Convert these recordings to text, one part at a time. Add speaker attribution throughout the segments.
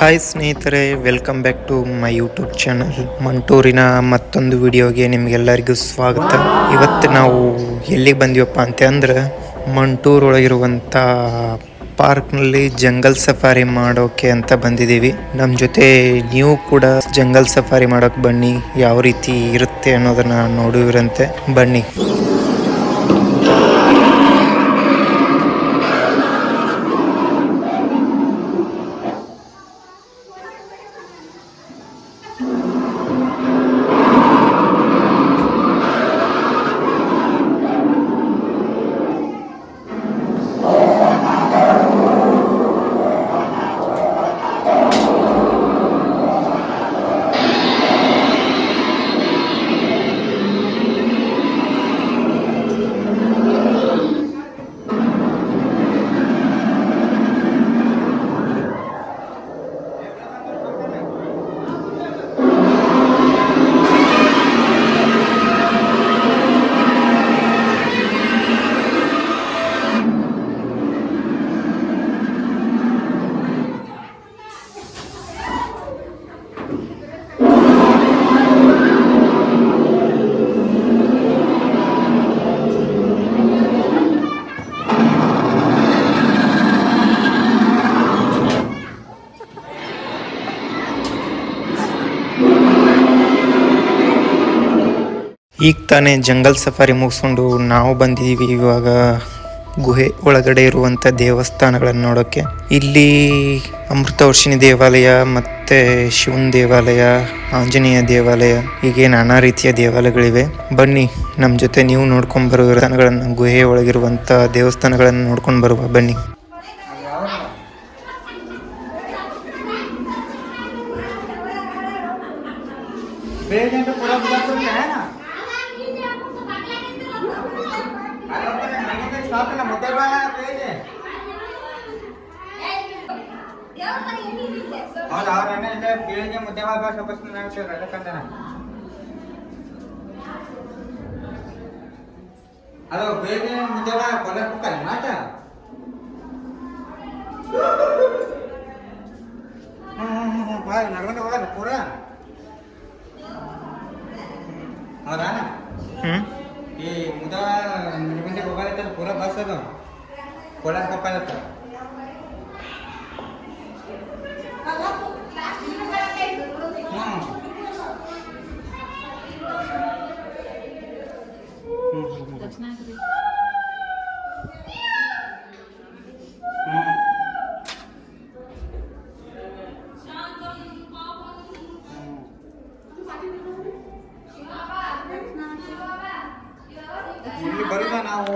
Speaker 1: Hi ಸ್ನೇಹಿತರೆ, welcome back to my YouTube channel. ಮಂಟೂರಿನ ಮತ್ತೊಂದು ವಿಡಿಯೋಗೆ ನಿಮಗೆಲ್ಲರಿಗೂ ಸ್ವಾಗತ. ಇವತ್ತು ನಾವು ಎಲ್ಲಿಗೆ ಬಂದಿವಪ್ಪ ಅಂತಂದ್ರೆ ಮಂಟೂರ್ ಒಳಗಿರುವಂಥ ಪಾರ್ಕ್ನಲ್ಲಿ ಜಂಗಲ್ ಸಫಾರಿ ಮಾಡೋಕೆ ಅಂತ ಬಂದಿದ್ದೀವಿ. ನಮ್ಮ ಜೊತೆ ನೀವು ಕೂಡ ಜಂಗಲ್ ಸಫಾರಿ ಮಾಡೋಕೆ ಬನ್ನಿ, ಯಾವ ರೀತಿ ಇರುತ್ತೆ ಅನ್ನೋದನ್ನ ನೋಡುವಿರಂತೆ. ಬನ್ನಿ. ಈಗ ತಾನೇ ಜಂಗಲ್ ಸಫಾರಿ ಮುಗಿಸ್ಕೊಂಡು ನಾವು ಬಂದಿದ್ದೀವಿ ಇವಾಗ ಗುಹೆ ಒಳಗಡೆ ಇರುವಂಥ ದೇವಸ್ಥಾನಗಳನ್ನು ನೋಡೋಕ್ಕೆ. ಇಲ್ಲಿ ಅಮೃತವರ್ಷಿಣಿ ದೇವಾಲಯ ಮತ್ತು ಶಿವನ ದೇವಾಲಯ, ಆಂಜನೇಯ ದೇವಾಲಯ, ಹೀಗೆ ನಾನಾ ರೀತಿಯ ದೇವಾಲಯಗಳಿವೆ. ಬನ್ನಿ, ನಮ್ಮ ಜೊತೆ ನೀವು ನೋಡ್ಕೊಂಡು ಬರುವ ದೇವಸ್ಥಾನಗಳನ್ನು, ಗುಹೆ ಒಳಗಿರುವಂಥ ದೇವಸ್ಥಾನಗಳನ್ನು ನೋಡ್ಕೊಂಡು ಬರುವ ಬನ್ನಿ.
Speaker 2: ಅದು ಬೇಗ ಮುಂಜಾನೆ ಕೊಲೆ ಹೋಗ್ತಾರೆ ಮಾತ ನಡ್ಕೊಂಡು ಹೋಗೋದು ಪೂರ ಹೌದಾ? ಈ ಮುದ ನಿಮಗೆ ಹೋಗೋದೈತೆ ಪೂರ ಬಸ್ ಅದು ಕೊಲೆ ಹೋಗೋದತ್ತ.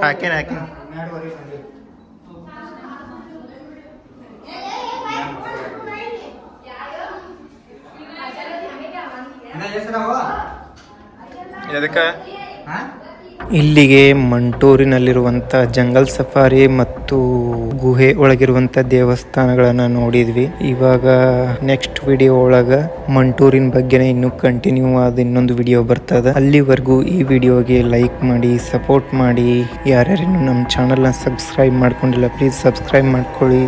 Speaker 1: ಹಾಕೇನೆ ಎದಕ್ಕೆ ಇಲ್ಲಿಗೆ ಮಂಟೂರಿನಲ್ಲಿರುವಂಥ ಜಂಗಲ್ ಸಫಾರಿ ಮತ್ತು ಗುಹೆ ಒಳಗಿರುವಂಥ ದೇವಸ್ಥಾನಗಳನ್ನು ನೋಡಿದ್ವಿ. ಇವಾಗ ನೆಕ್ಸ್ಟ್ ವಿಡಿಯೋ ಒಳಗೆ ಮಂಟೂರಿನ ಬಗ್ಗೆನೇ ಇನ್ನೂ ಕಂಟಿನ್ಯೂ ಆದ ಇನ್ನೊಂದು ವಿಡಿಯೋ ಬರ್ತದೆ. ಅಲ್ಲಿವರೆಗೂ ಈ ವಿಡಿಯೋಗೆ ಲೈಕ್ ಮಾಡಿ, ಸಪೋರ್ಟ್ ಮಾಡಿ. ಯಾರ್ಯಾರೇನು ನಮ್ಮ ಚಾನಲ್ನ ಸಬ್ಸ್ಕ್ರೈಬ್ ಮಾಡ್ಕೊಂಡಿಲ್ಲ, ಪ್ಲೀಸ್ ಸಬ್ಸ್ಕ್ರೈಬ್ ಮಾಡ್ಕೊಳ್ಳಿ,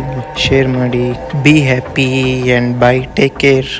Speaker 1: ಶೇರ್ ಮಾಡಿ. Be happy and by, take care.